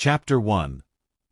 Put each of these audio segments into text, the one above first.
Chapter 1.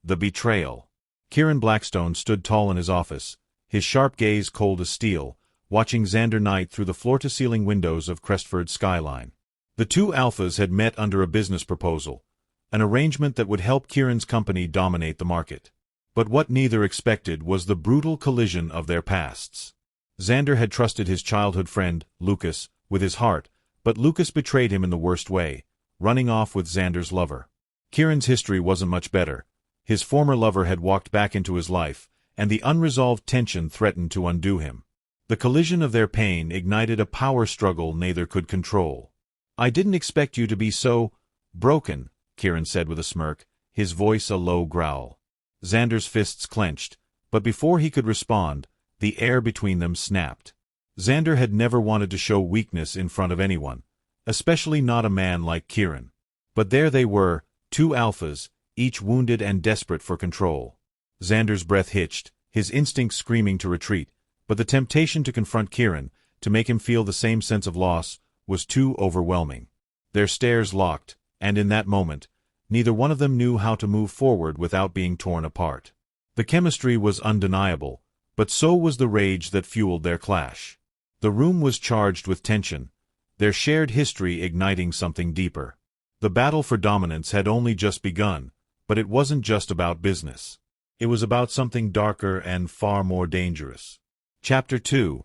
The Betrayal. Kieran Blackstone stood tall in his office, his sharp gaze cold as steel, watching Xander Knight through the floor-to-ceiling windows of Crestford's skyline. The two alphas had met under a business proposal, an arrangement that would help Kieran's company dominate the market. But what neither expected was the brutal collision of their pasts. Xander had trusted his childhood friend, Lucas, with his heart, but Lucas betrayed him in the worst way, running off with Xander's lover. Kieran's history wasn't much better. His former lover had walked back into his life, and the unresolved tension threatened to undo him. The collision of their pain ignited a power struggle neither could control. "I didn't expect you to be so broken," Kieran said with a smirk, his voice a low growl. Xander's fists clenched, but before he could respond, the air between them snapped. Xander had never wanted to show weakness in front of anyone, especially not a man like Kieran. But there they were, two alphas, each wounded and desperate for control. Xander's breath hitched, his instincts screaming to retreat, but the temptation to confront Kieran, to make him feel the same sense of loss, was too overwhelming. Their stares locked, and in that moment, neither one of them knew how to move forward without being torn apart. The chemistry was undeniable, but so was the rage that fueled their clash. The room was charged with tension, their shared history igniting something deeper. The battle for dominance had only just begun, but it wasn't just about business. It was about something darker and far more dangerous. Chapter 2.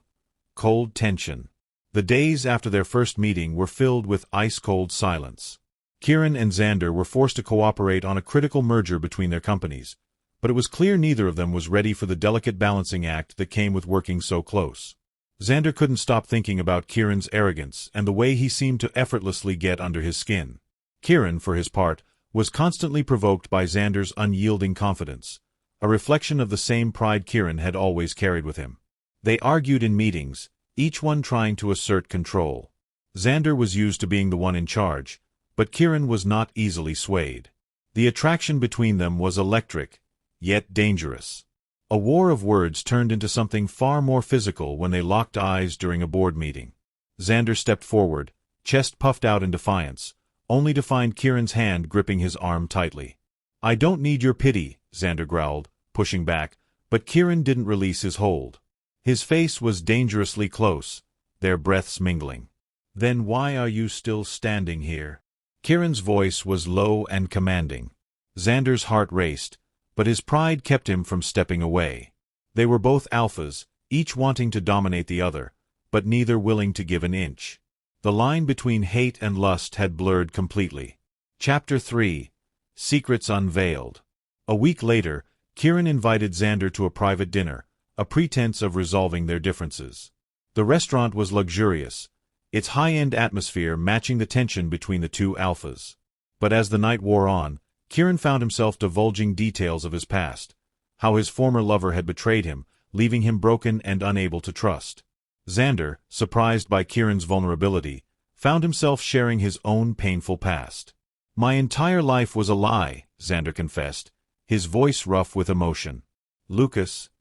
Cold Tension. The days after their first meeting were filled with ice-cold silence. Kieran and Xander were forced to cooperate on a critical merger between their companies, but it was clear neither of them was ready for the delicate balancing act that came with working so close. Xander couldn't stop thinking about Kieran's arrogance and the way he seemed to effortlessly get under his skin. Kieran, for his part, was constantly provoked by Xander's unyielding confidence, a reflection of the same pride Kieran had always carried with him. They argued in meetings, each one trying to assert control. Xander was used to being the one in charge, but Kieran was not easily swayed. The attraction between them was electric, yet dangerous. A war of words turned into something far more physical when they locked eyes during a board meeting. Xander stepped forward, chest puffed out in defiance, only to find Kieran's hand gripping his arm tightly. "I don't need your pity," Xander growled, pushing back, but Kieran didn't release his hold. His face was dangerously close, their breaths mingling. "Then why are you still standing here?" Kieran's voice was low and commanding. Xander's heart raced, but his pride kept him from stepping away. They were both alphas, each wanting to dominate the other, but neither willing to give an inch. The line between hate and lust had blurred completely. Chapter 3. Secrets Unveiled. A week later, Kieran invited Xander to a private dinner, a pretense of resolving their differences. The restaurant was luxurious, its high-end atmosphere matching the tension between the two alphas. But as the night wore on, Kieran found himself divulging details of his past, how his former lover had betrayed him, leaving him broken and unable to trust. Xander, surprised by Kieran's vulnerability, found himself sharing his own painful past. "My entire life was a lie," Xander confessed, his voice rough with emotion. "Lucas,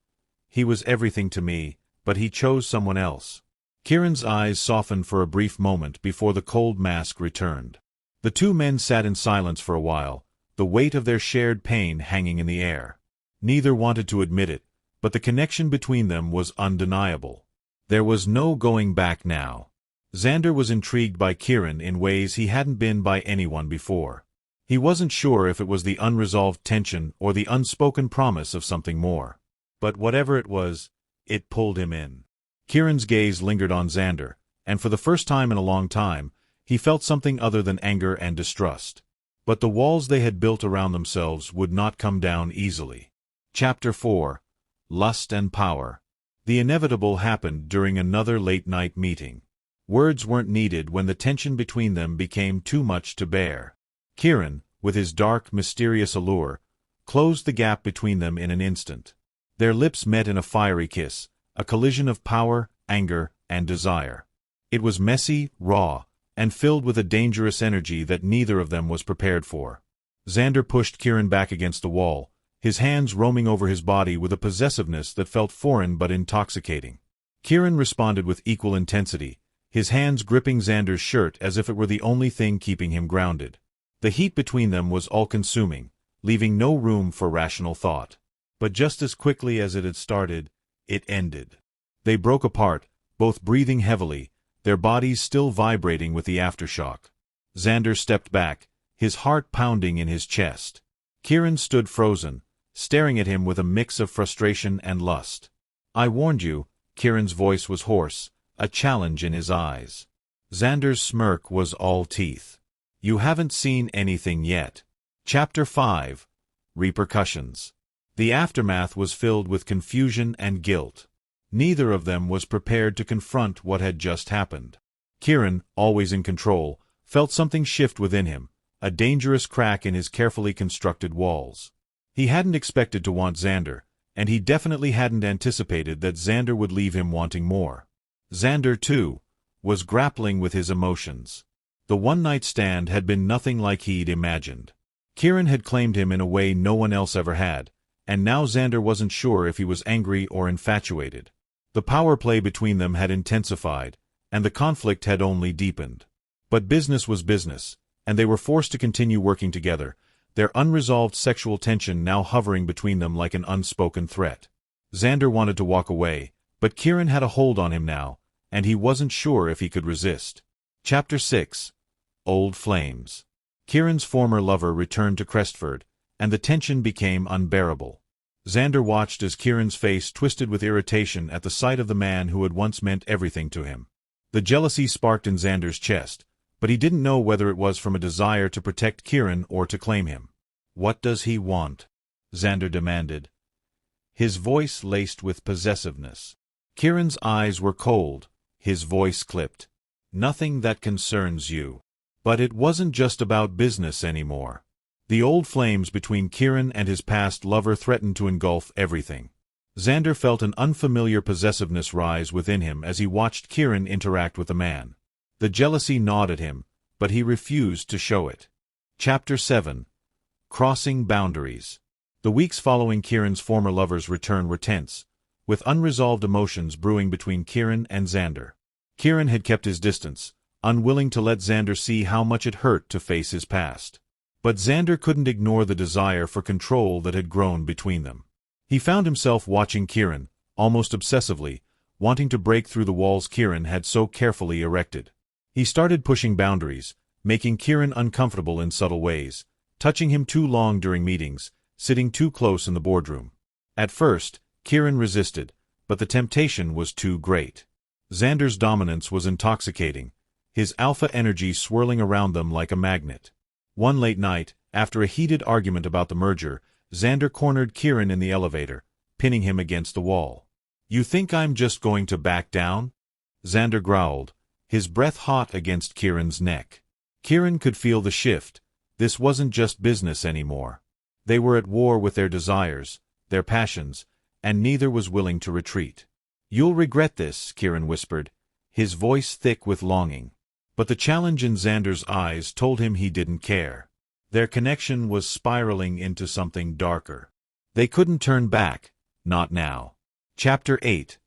he was everything to me, but he chose someone else." Kieran's eyes softened for a brief moment before the cold mask returned. The two men sat in silence for a while, the weight of their shared pain hanging in the air. Neither wanted to admit it, but the connection between them was undeniable. There was no going back now. Xander was intrigued by Kieran in ways he hadn't been by anyone before. He wasn't sure if it was the unresolved tension or the unspoken promise of something more. But whatever it was, it pulled him in. Kieran's gaze lingered on Xander, and for the first time in a long time, he felt something other than anger and distrust. But the walls they had built around themselves would not come down easily. Chapter 4. Lust and Power. The inevitable happened during another late-night meeting. Words weren't needed when the tension between them became too much to bear. Kieran, with his dark, mysterious allure, closed the gap between them in an instant. Their lips met in a fiery kiss, a collision of power, anger, and desire. It was messy, raw, and filled with a dangerous energy that neither of them was prepared for. Xander pushed Kieran back against the wall, his hands roaming over his body with a possessiveness that felt foreign but intoxicating. Kieran responded with equal intensity, his hands gripping Xander's shirt as if it were the only thing keeping him grounded. The heat between them was all-consuming, leaving no room for rational thought. But just as quickly as it had started, it ended. They broke apart, both breathing heavily, their bodies still vibrating with the aftershock. Xander stepped back, his heart pounding in his chest. Kieran stood frozen, staring at him with a mix of frustration and lust. "I warned you," Kieran's voice was hoarse, a challenge in his eyes. Xander's smirk was all teeth. "You haven't seen anything yet." Chapter 5. Repercussions. The aftermath was filled with confusion and guilt. Neither of them was prepared to confront what had just happened. Kieran, always in control, felt something shift within him, a dangerous crack in his carefully constructed walls. He hadn't expected to want Xander, and he definitely hadn't anticipated that Xander would leave him wanting more. Xander, too, was grappling with his emotions. The one-night stand had been nothing like he'd imagined. Kieran had claimed him in a way no one else ever had, and now Xander wasn't sure if he was angry or infatuated. The power play between them had intensified, and the conflict had only deepened. But business was business, and they were forced to continue working together, their unresolved sexual tension now hovering between them like an unspoken threat. Xander wanted to walk away, but Kieran had a hold on him now, and he wasn't sure if he could resist. Chapter 6. Old Flames. Kieran's former lover returned to Crestford, and the tension became unbearable. Xander watched as Kieran's face twisted with irritation at the sight of the man who had once meant everything to him. The jealousy sparked in Xander's chest, but he didn't know whether it was from a desire to protect Kieran or to claim him. "What does he want?" Xander demanded, his voice laced with possessiveness. Kieran's eyes were cold, his voice clipped. "Nothing that concerns you." But it wasn't just about business anymore. The old flames between Kieran and his past lover threatened to engulf everything. Xander felt an unfamiliar possessiveness rise within him as he watched Kieran interact with the man. The jealousy gnawed at him, but he refused to show it. Chapter 7. Crossing Boundaries. The weeks following Kieran's former lover's return were tense, with unresolved emotions brewing between Kieran and Xander. Kieran had kept his distance, unwilling to let Xander see how much it hurt to face his past. But Xander couldn't ignore the desire for control that had grown between them. He found himself watching Kieran, almost obsessively, wanting to break through the walls Kieran had so carefully erected. He started pushing boundaries, making Kieran uncomfortable in subtle ways, touching him too long during meetings, sitting too close in the boardroom. At first, Kieran resisted, but the temptation was too great. Xander's dominance was intoxicating, his alpha energy swirling around them like a magnet. One late night, after a heated argument about the merger, Xander cornered Kieran in the elevator, pinning him against the wall. "You think I'm just going to back down?" Xander growled, his breath hot against Kieran's neck. Kieran could feel the shift. This wasn't just business anymore. They were at war with their desires, their passions, and neither was willing to retreat. "You'll regret this," Kieran whispered, his voice thick with longing. But the challenge in Xander's eyes told him he didn't care. Their connection was spiraling into something darker. They couldn't turn back, not now. Chapter 8.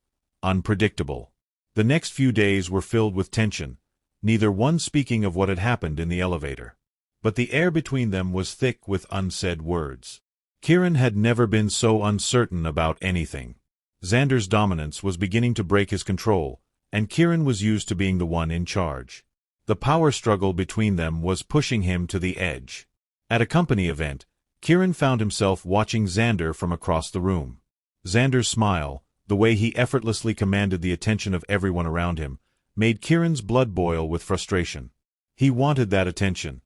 Unpredictable. The next few days were filled with tension, neither one speaking of what had happened in the elevator. But the air between them was thick with unsaid words. Kieran had never been so uncertain about anything. Xander's dominance was beginning to break his control, and Kieran was used to being the one in charge. The power struggle between them was pushing him to the edge. At a company event, Kieran found himself watching Xander from across the room. Xander's smile, the way he effortlessly commanded the attention of everyone around him, made Kieran's blood boil with frustration. He wanted that attention.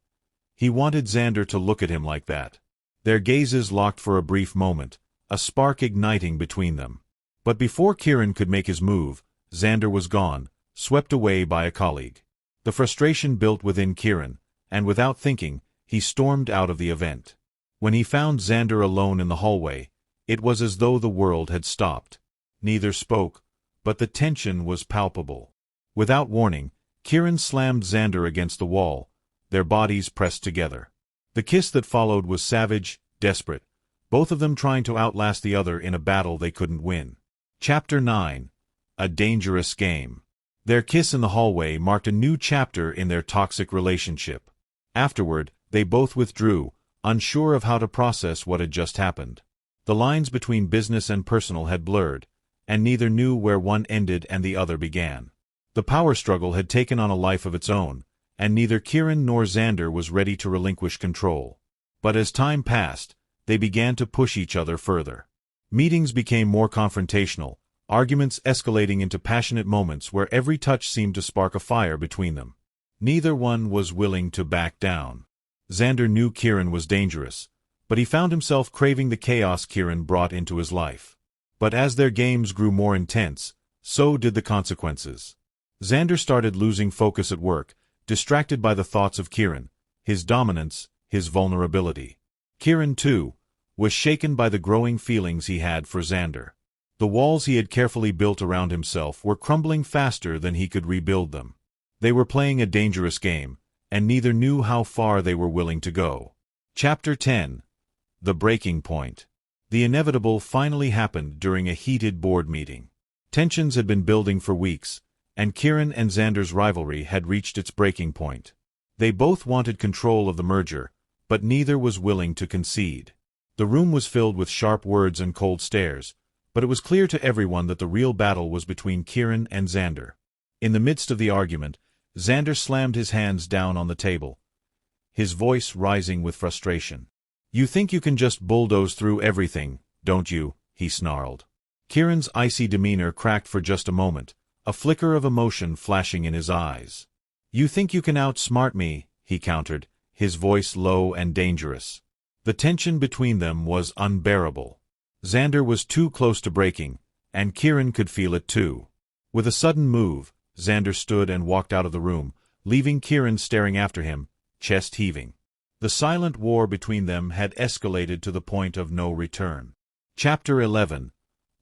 He wanted Xander to look at him like that. Their gazes locked for a brief moment, a spark igniting between them. But before Kieran could make his move, Xander was gone, swept away by a colleague. The frustration built within Kieran, and without thinking, he stormed out of the event. When he found Xander alone in the hallway, it was as though the world had stopped. Neither spoke, but the tension was palpable. Without warning, Kieran slammed Xander against the wall, their bodies pressed together. The kiss that followed was savage, desperate, both of them trying to outlast the other in a battle they couldn't win. Chapter 9. A Dangerous Game. Their kiss in the hallway marked a new chapter in their toxic relationship. Afterward, they both withdrew, unsure of how to process what had just happened. The lines between business and personal had blurred, and neither knew where one ended and the other began. The power struggle had taken on a life of its own, and neither Kieran nor Xander was ready to relinquish control. But as time passed, they began to push each other further. Meetings became more confrontational, arguments escalating into passionate moments where every touch seemed to spark a fire between them. Neither one was willing to back down. Xander knew Kieran was dangerous, but he found himself craving the chaos Kieran brought into his life. But as their games grew more intense, so did the consequences. Xander started losing focus at work, distracted by the thoughts of Kieran, his dominance, his vulnerability. Kieran, too, was shaken by the growing feelings he had for Xander. The walls he had carefully built around himself were crumbling faster than he could rebuild them. They were playing a dangerous game, and neither knew how far they were willing to go. Chapter 10. The Breaking Point. The inevitable finally happened during a heated board meeting. Tensions had been building for weeks, and Kieran and Xander's rivalry had reached its breaking point. They both wanted control of the merger, but neither was willing to concede. The room was filled with sharp words and cold stares, but it was clear to everyone that the real battle was between Kieran and Xander. In the midst of the argument, Xander slammed his hands down on the table, his voice rising with frustration. "You think you can just bulldoze through everything, don't you?" he snarled. Kieran's icy demeanor cracked for just a moment, a flicker of emotion flashing in his eyes. "You think you can outsmart me," he countered, his voice low and dangerous. The tension between them was unbearable. Xander was too close to breaking, and Kieran could feel it too. With a sudden move, Xander stood and walked out of the room, leaving Kieran staring after him, chest heaving. The silent war between them had escalated to the point of no return. Chapter 11.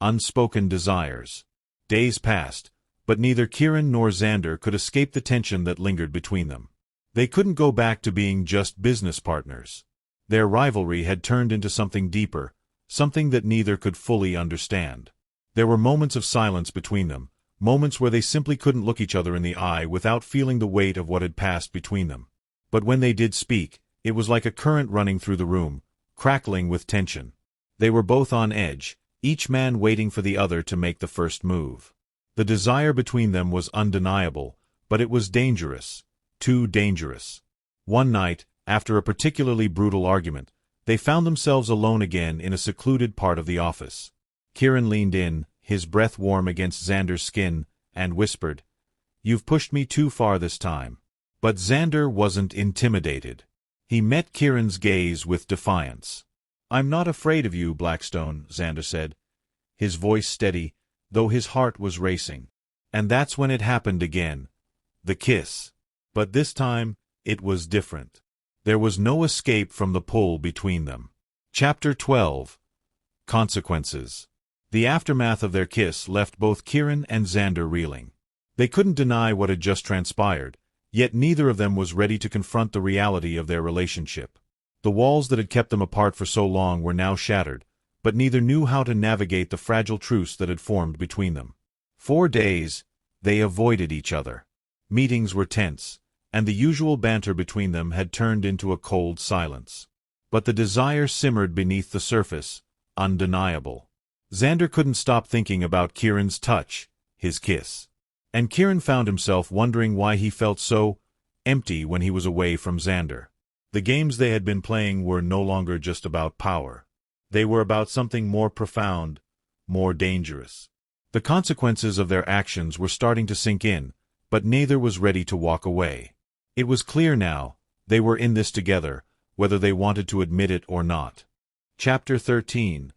Unspoken Desires. Days passed, but neither Kieran nor Xander could escape the tension that lingered between them. They couldn't go back to being just business partners. Their rivalry had turned into something deeper, something that neither could fully understand. There were moments of silence between them, moments where they simply couldn't look each other in the eye without feeling the weight of what had passed between them. But when they did speak, it was like a current running through the room, crackling with tension. They were both on edge, each man waiting for the other to make the first move. The desire between them was undeniable, but it was dangerous, too dangerous. One night, after a particularly brutal argument, they found themselves alone again in a secluded part of the office. Kieran leaned in, his breath warm against Xander's skin, and whispered, "You've pushed me too far this time." But Xander wasn't intimidated. He met Kieran's gaze with defiance. "I'm not afraid of you, Blackstone," Xander said, his voice steady, though his heart was racing. And that's when it happened again. The kiss. But this time, it was different. There was no escape from the pull between them. Chapter 12. Consequences. The aftermath of their kiss left both Kieran and Xander reeling. They couldn't deny what had just transpired, yet neither of them was ready to confront the reality of their relationship. The walls that had kept them apart for so long were now shattered, but neither knew how to navigate the fragile truce that had formed between them. 4 days, they avoided each other. Meetings were tense, and the usual banter between them had turned into a cold silence. But the desire simmered beneath the surface, undeniable. Xander couldn't stop thinking about Kieran's touch, his kiss. And Kieran found himself wondering why he felt so empty when he was away from Xander. The games they had been playing were no longer just about power. They were about something more profound, more dangerous. The consequences of their actions were starting to sink in, but neither was ready to walk away. It was clear now, they were in this together, whether they wanted to admit it or not. Chapter 13.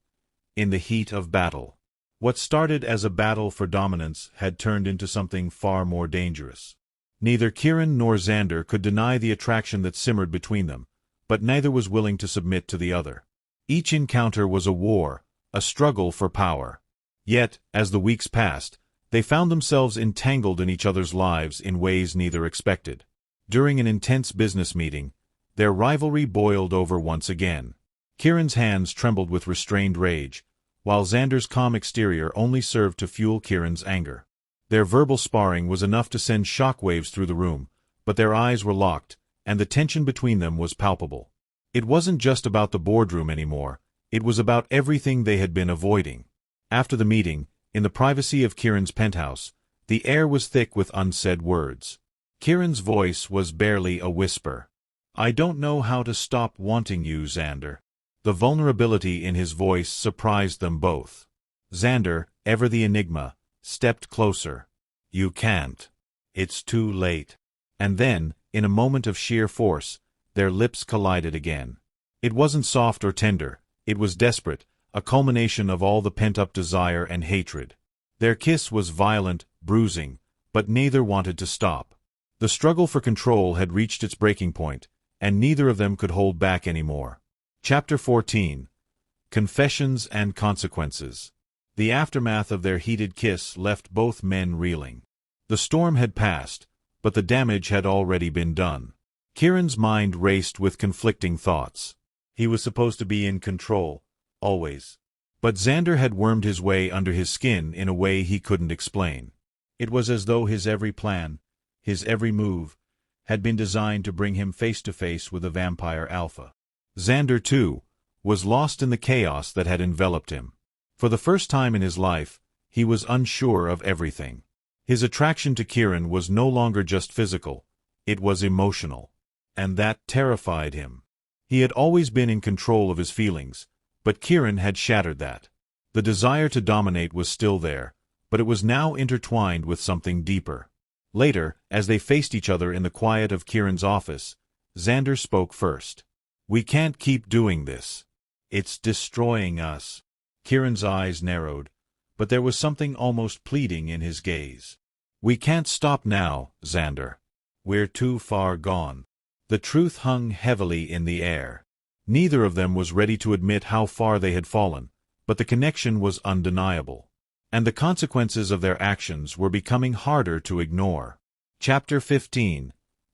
In the Heat of Battle. What started as a battle for dominance had turned into something far more dangerous. Neither Kieran nor Xander could deny the attraction that simmered between them, but neither was willing to submit to the other. Each encounter was a war, a struggle for power. Yet, as the weeks passed, they found themselves entangled in each other's lives in ways neither expected. During an intense business meeting, their rivalry boiled over once again. Kieran's hands trembled with restrained rage, while Xander's calm exterior only served to fuel Kieran's anger. Their verbal sparring was enough to send shockwaves through the room, but their eyes were locked, and the tension between them was palpable. It wasn't just about the boardroom anymore, it was about everything they had been avoiding. After the meeting, in the privacy of Kieran's penthouse, the air was thick with unsaid words. Kieran's voice was barely a whisper. "I don't know how to stop wanting you, Xander." The vulnerability in his voice surprised them both. Xander, ever the enigma, stepped closer. "You can't. It's too late." And then, in a moment of sheer force, their lips collided again. It wasn't soft or tender, it was desperate, a culmination of all the pent-up desire and hatred. Their kiss was violent, bruising, but neither wanted to stop. The struggle for control had reached its breaking point, and neither of them could hold back anymore. Chapter 14. Confessions and Consequences. The aftermath of their heated kiss left both men reeling. The storm had passed, but the damage had already been done. Kieran's mind raced with conflicting thoughts. He was supposed to be in control, always. But Xander had wormed his way under his skin in a way he couldn't explain. It was as though his every plan, his every move, had been designed to bring him face to face with a vampire alpha. Xander, too, was lost in the chaos that had enveloped him. For the first time in his life, he was unsure of everything. His attraction to Kieran was no longer just physical, it was emotional. And that terrified him. He had always been in control of his feelings, but Kieran had shattered that. The desire to dominate was still there, but it was now intertwined with something deeper. Later, as they faced each other in the quiet of Kieran's office, Xander spoke first. "We can't keep doing this. It's destroying us." Kieran's eyes narrowed, but there was something almost pleading in his gaze. "We can't stop now, Xander. We're too far gone." The truth hung heavily in the air. Neither of them was ready to admit how far they had fallen, but the connection was undeniable. And the consequences of their actions were becoming harder to ignore. Chapter 15.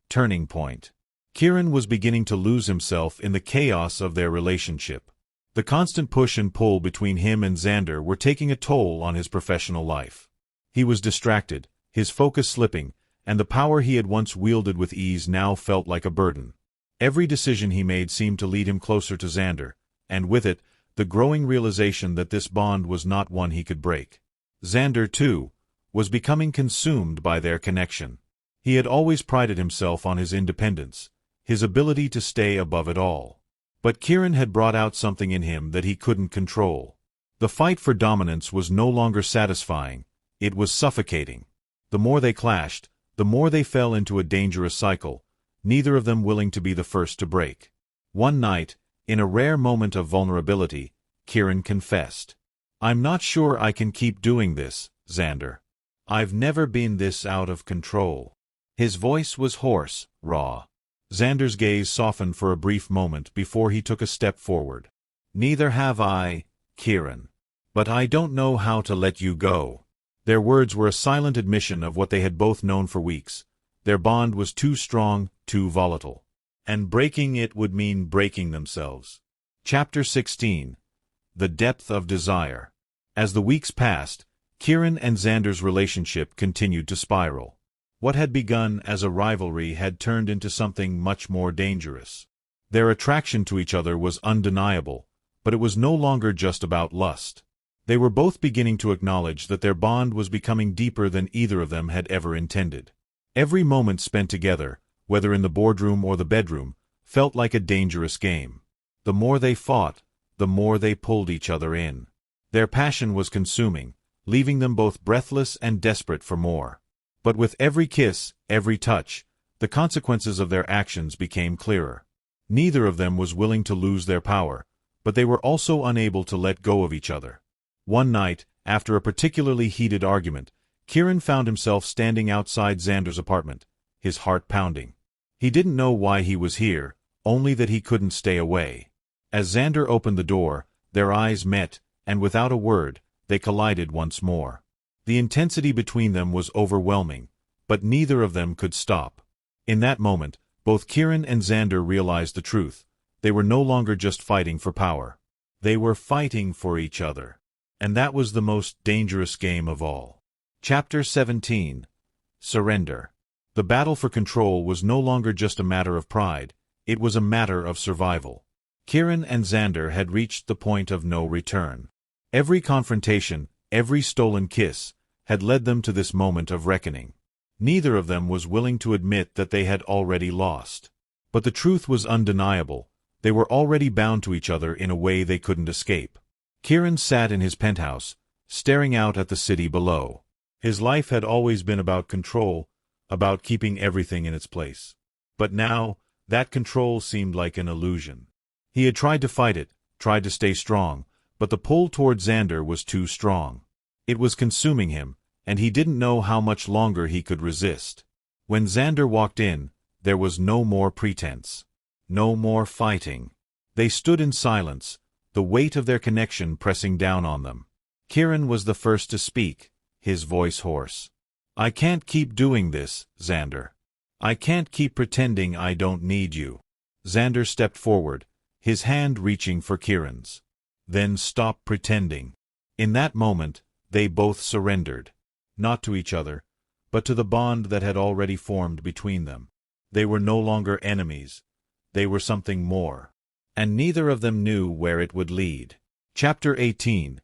Turning Point. Kieran was beginning to lose himself in the chaos of their relationship. The constant push and pull between him and Xander were taking a toll on his professional life. He was distracted, his focus slipping, and the power he had once wielded with ease now felt like a burden. Every decision he made seemed to lead him closer to Xander, and with it, the growing realization that this bond was not one he could break. Xander, too, was becoming consumed by their connection. He had always prided himself on his independence, his ability to stay above it all. But Kieran had brought out something in him that he couldn't control. The fight for dominance was no longer satisfying, it was suffocating. The more they clashed, the more they fell into a dangerous cycle, neither of them willing to be the first to break. One night, in a rare moment of vulnerability, Kieran confessed. "I'm not sure I can keep doing this, Xander. I've never been this out of control." His voice was hoarse, raw. Xander's gaze softened for a brief moment before he took a step forward. "Neither have I, Kieran. But I don't know how to let you go." Their words were a silent admission of what they had both known for weeks. Their bond was too strong, too volatile. And breaking it would mean breaking themselves. Chapter 16. The Depth of Desire. As the weeks passed, Kieran and Xander's relationship continued to spiral. What had begun as a rivalry had turned into something much more dangerous. Their attraction to each other was undeniable, but it was no longer just about lust. They were both beginning to acknowledge that their bond was becoming deeper than either of them had ever intended. Every moment spent together, whether in the boardroom or the bedroom, felt like a dangerous game. The more they fought, the more they pulled each other in. Their passion was consuming, leaving them both breathless and desperate for more. But with every kiss, every touch, the consequences of their actions became clearer. Neither of them was willing to lose their power, but they were also unable to let go of each other. One night, after a particularly heated argument, Kieran found himself standing outside Xander's apartment, his heart pounding. He didn't know why he was here, only that he couldn't stay away. As Xander opened the door, their eyes met, and without a word, they collided once more. The intensity between them was overwhelming, but neither of them could stop. In that moment, both Kieran and Xander realized the truth. They were no longer just fighting for power. They were fighting for each other. And that was the most dangerous game of all. Chapter 17. Surrender. The battle for control was no longer just a matter of pride, it was a matter of survival. Kieran and Xander had reached the point of no return. Every confrontation, every stolen kiss, had led them to this moment of reckoning. Neither of them was willing to admit that they had already lost. But the truth was undeniable. They were already bound to each other in a way they couldn't escape. Kieran sat in his penthouse, staring out at the city below. His life had always been about control, about keeping everything in its place. But now, that control seemed like an illusion. He had tried to fight it, tried to stay strong, but the pull toward Xander was too strong. It was consuming him, and he didn't know how much longer he could resist. When Xander walked in, there was no more pretense. No more fighting. They stood in silence, the weight of their connection pressing down on them. Kieran was the first to speak, his voice hoarse. "I can't keep doing this, Xander. I can't keep pretending I don't need you." Xander stepped forward, his hand reaching for Kieran's. "Then stop pretending." In that moment, they both surrendered. Not to each other, but to the bond that had already formed between them. They were no longer enemies. They were something more. And neither of them knew where it would lead. Chapter 18.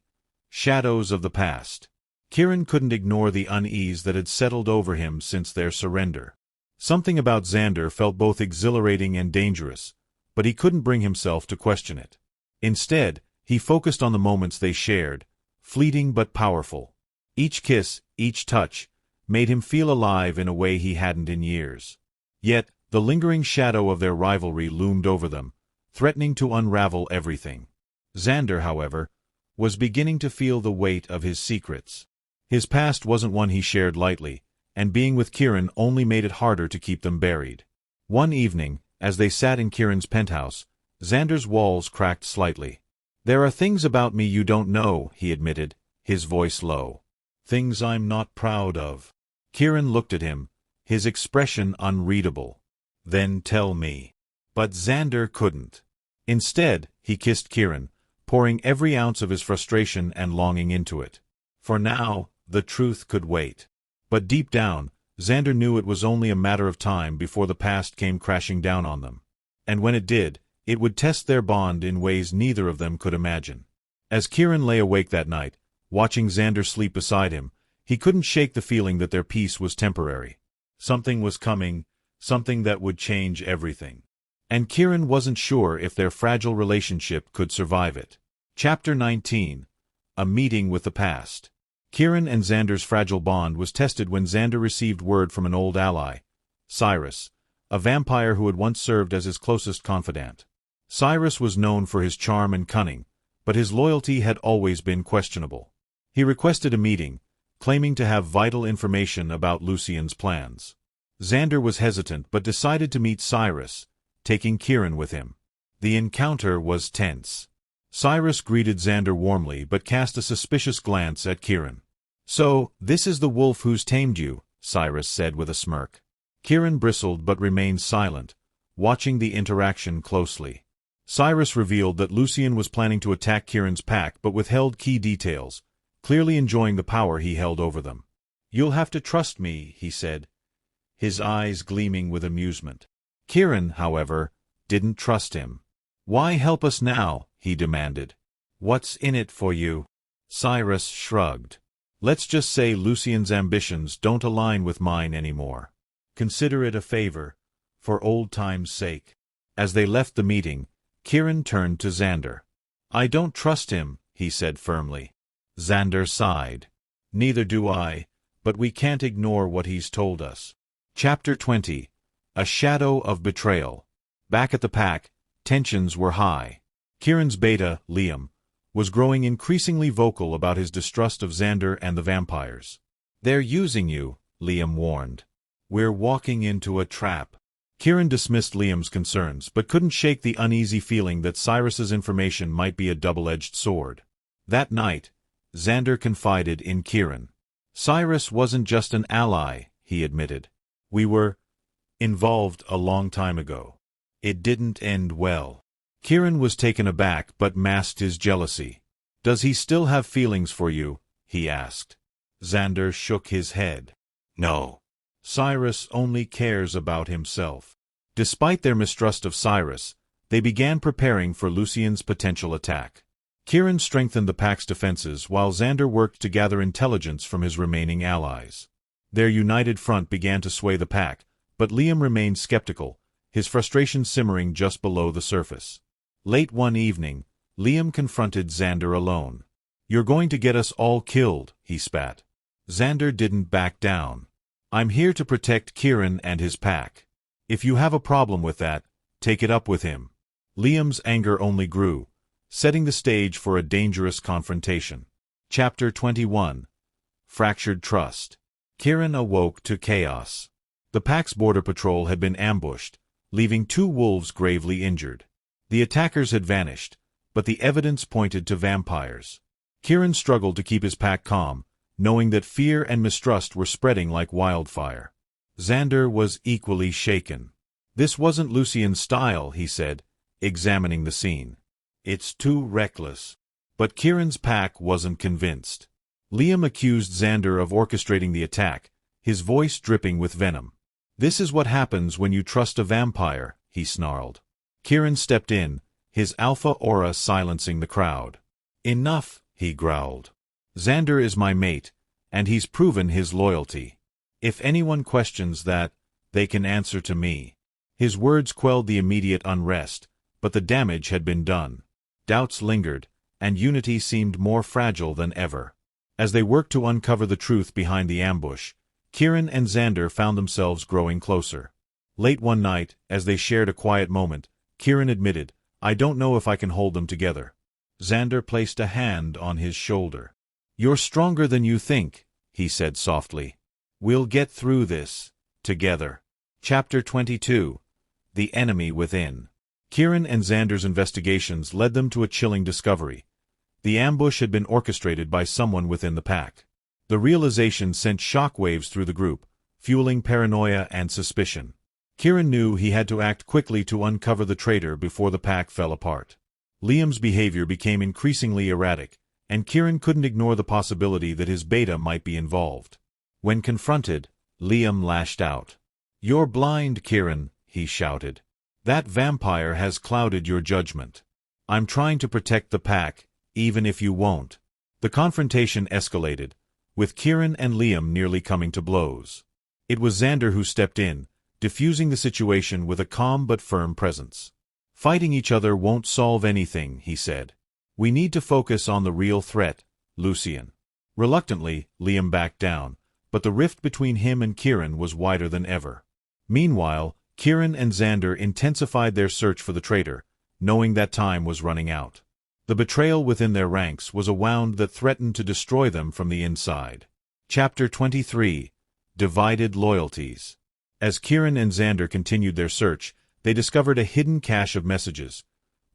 Shadows of the Past. Kieran couldn't ignore the unease that had settled over him since their surrender. Something about Xander felt both exhilarating and dangerous, but he couldn't bring himself to question it. Instead, he focused on the moments they shared, fleeting but powerful. Each kiss, each touch, made him feel alive in a way he hadn't in years. Yet, the lingering shadow of their rivalry loomed over them, threatening to unravel everything. Xander, however, was beginning to feel the weight of his secrets. His past wasn't one he shared lightly, and being with Kieran only made it harder to keep them buried. One evening, as they sat in Kieran's penthouse, Xander's walls cracked slightly. "There are things about me you don't know," he admitted, his voice low. "Things I'm not proud of." Kieran looked at him, his expression unreadable. "Then tell me." But Xander couldn't. Instead, he kissed Kieran, pouring every ounce of his frustration and longing into it. For now, the truth could wait. But deep down, Xander knew it was only a matter of time before the past came crashing down on them. And when it did, it would test their bond in ways neither of them could imagine. As Kieran lay awake that night, watching Xander sleep beside him, he couldn't shake the feeling that their peace was temporary. Something was coming, something that would change everything. And Kieran wasn't sure if their fragile relationship could survive it. Chapter 19. A Meeting with the Past. Kieran and Xander's fragile bond was tested when Xander received word from an old ally, Cyrus, a vampire who had once served as his closest confidant. Cyrus was known for his charm and cunning, but his loyalty had always been questionable. He requested a meeting, claiming to have vital information about Lucien's plans. Xander was hesitant but decided to meet Cyrus, taking Kieran with him. The encounter was tense. Cyrus greeted Xander warmly but cast a suspicious glance at Kieran. "So, this is the wolf who's tamed you," Cyrus said with a smirk. Kieran bristled but remained silent, watching the interaction closely. Cyrus revealed that Lucien was planning to attack Kieran's pack but withheld key details, clearly enjoying the power he held over them. "You'll have to trust me," he said, his eyes gleaming with amusement. Kieran, however, didn't trust him. "Why help us now?" he demanded. "What's in it for you?" Cyrus shrugged. "Let's just say Lucien's ambitions don't align with mine anymore. Consider it a favor, for old time's sake." As they left the meeting, Kieran turned to Xander. "I don't trust him," he said firmly. Xander sighed. "Neither do I, but we can't ignore what he's told us." Chapter 20. A Shadow of Betrayal. Back at the pack, tensions were high. Kieran's beta, Liam, was growing increasingly vocal about his distrust of Xander and the vampires. "They're using you," Liam warned. "We're walking into a trap." Kieran dismissed Liam's concerns but couldn't shake the uneasy feeling that Cyrus's information might be a double-edged sword. That night, Xander confided in Kieran. "Cyrus wasn't just an ally," he admitted. "We were involved a long time ago. It didn't end well." Kieran was taken aback but masked his jealousy. "Does he still have feelings for you?" he asked. Xander shook his head. "No. Cyrus only cares about himself." Despite their mistrust of Cyrus, They began preparing for Lucien's potential attack. Kieran strengthened the pack's defenses while Xander worked to gather intelligence from his remaining allies. Their united front began to sway the pack, but Liam remained skeptical, his frustration simmering just below the surface. Late one evening, Liam confronted Xander alone. "You're going to get us all killed," he spat. Xander didn't back down. "I'm here to protect Kieran and his pack. If you have a problem with that, take it up with him." Liam's anger only grew, setting the stage for a dangerous confrontation. Chapter 21. Fractured Trust. Kieran awoke to chaos. The pack's border patrol had been ambushed, leaving 2 wolves gravely injured. The attackers had vanished, but the evidence pointed to vampires. Kieran struggled to keep his pack calm, knowing that fear and mistrust were spreading like wildfire. Xander was equally shaken. "This wasn't Lucien's style," he said, examining the scene. "It's too reckless." But Kieran's pack wasn't convinced. Liam accused Xander of orchestrating the attack, his voice dripping with venom. "This is what happens when you trust a vampire," he snarled. Kieran stepped in, his alpha aura silencing the crowd. "Enough," he growled. "Xander is my mate, and he's proven his loyalty. If anyone questions that, they can answer to me." His words quelled the immediate unrest, but the damage had been done. Doubts lingered, and unity seemed more fragile than ever. As they worked to uncover the truth behind the ambush, Kieran and Xander found themselves growing closer. Late one night, as they shared a quiet moment, Kieran admitted, "I don't know if I can hold them together." Xander placed a hand on his shoulder. "You're stronger than you think," he said softly. "We'll get through this, together." Chapter 22. The Enemy Within. Kieran and Xander's investigations led them to a chilling discovery. The ambush had been orchestrated by someone within the pack. The realization sent shockwaves through the group, fueling paranoia and suspicion. Kieran knew he had to act quickly to uncover the traitor before the pack fell apart. Liam's behavior became increasingly erratic, and Kieran couldn't ignore the possibility that his beta might be involved. When confronted, Liam lashed out. "You're blind, Kieran," he shouted. "That vampire has clouded your judgment. I'm trying to protect the pack, even if you won't." The confrontation escalated, with Kieran and Liam nearly coming to blows. It was Xander who stepped in, diffusing the situation with a calm but firm presence. "Fighting each other won't solve anything," he said. "We need to focus on the real threat, Lucien." Reluctantly, Liam backed down, but the rift between him and Kieran was wider than ever. Meanwhile, Kieran and Xander intensified their search for the traitor, knowing that time was running out. The betrayal within their ranks was a wound that threatened to destroy them from the inside. Chapter 23. Divided Loyalties. As Kieran and Xander continued their search, they discovered a hidden cache of messages,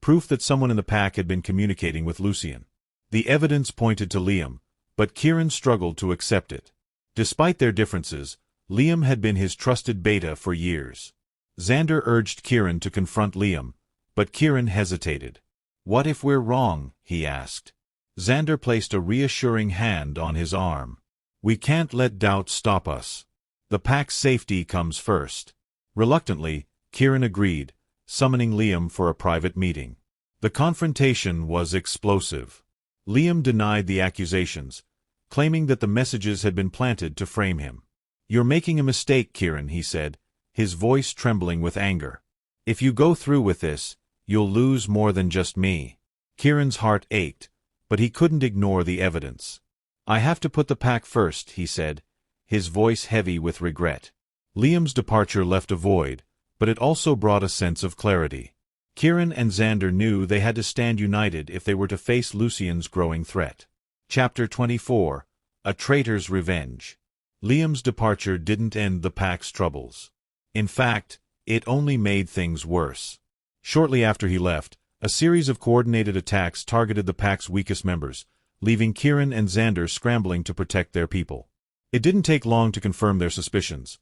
proof that someone in the pack had been communicating with Lucien. The evidence pointed to Liam, but Kieran struggled to accept it. Despite their differences, Liam had been his trusted beta for years. Xander urged Kieran to confront Liam, but Kieran hesitated. "What if we're wrong?" he asked. Xander placed a reassuring hand on his arm. "We can't let doubt stop us. The pack's safety comes first." Reluctantly, Kieran agreed, summoning Liam for a private meeting. The confrontation was explosive. Liam denied the accusations, claiming that the messages had been planted to frame him. "You're making a mistake, Kieran," he said, his voice trembling with anger. "If you go through with this, you'll lose more than just me." Kieran's heart ached, but he couldn't ignore the evidence. "I have to put the pack first," he said, his voice heavy with regret. Liam's departure left a void, but it also brought a sense of clarity. Kieran and Xander knew they had to stand united if they were to face Lucien's growing threat. Chapter 24. A Traitor's Revenge. Liam's departure didn't end the pack's troubles. In fact, it only made things worse. Shortly after he left, a series of coordinated attacks targeted the pack's weakest members, leaving Kieran and Xander scrambling to protect their people. It didn't take long to confirm their suspicions.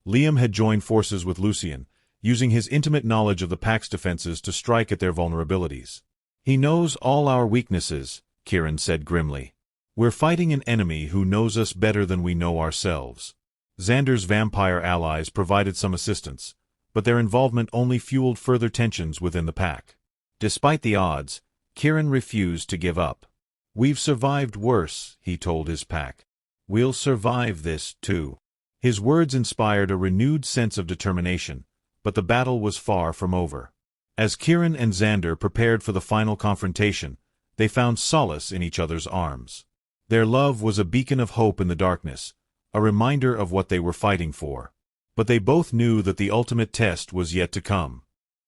Liam had joined forces with Lucien, using his intimate knowledge of the pack's defenses to strike at their vulnerabilities. "He knows all our weaknesses," Kieran said grimly. "We're fighting an enemy who knows us better than we know ourselves." Xander's vampire allies provided some assistance, but their involvement only fueled further tensions within the pack. Despite the odds, Kieran refused to give up. "We've survived worse," he told his pack. "We'll survive this, too." His words inspired a renewed sense of determination, but the battle was far from over. As Kieran and Xander prepared for the final confrontation, they found solace in each other's arms. Their love was a beacon of hope in the darkness, a reminder of what they were fighting for. But they both knew that the ultimate test was yet to come.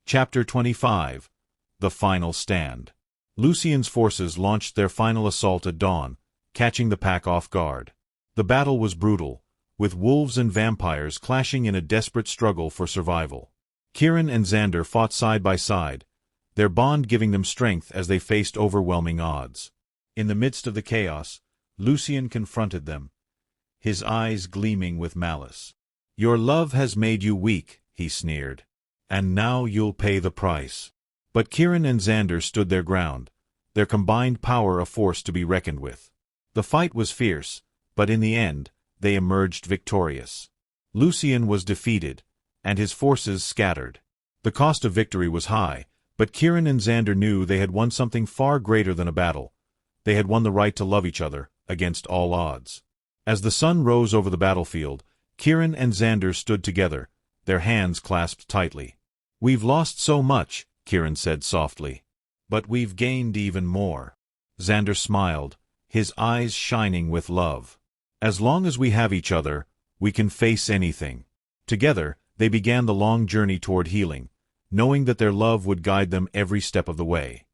Chapter 25. The Final Stand. Lucien's forces launched their final assault at dawn, catching the pack off guard. The battle was brutal, with wolves and vampires clashing in a desperate struggle for survival. Kieran and Xander fought side by side, their bond giving them strength as they faced overwhelming odds. In the midst of the chaos, Lucien confronted them, his eyes gleaming with malice. "Your love has made you weak," he sneered. "And now you'll pay the price." But Kieran and Xander stood their ground, their combined power a force to be reckoned with. The fight was fierce, but in the end, they emerged victorious. Lucien was defeated, and his forces scattered. The cost of victory was high, but Kieran and Xander knew they had won something far greater than a battle. They had won the right to love each other, against all odds. As the sun rose over the battlefield, Kieran and Xander stood together, their hands clasped tightly. "We've lost so much," Kieran said softly. "But we've gained even more." Xander smiled, his eyes shining with love. "As long as we have each other, we can face anything." Together, they began the long journey toward healing, knowing that their love would guide them every step of the way.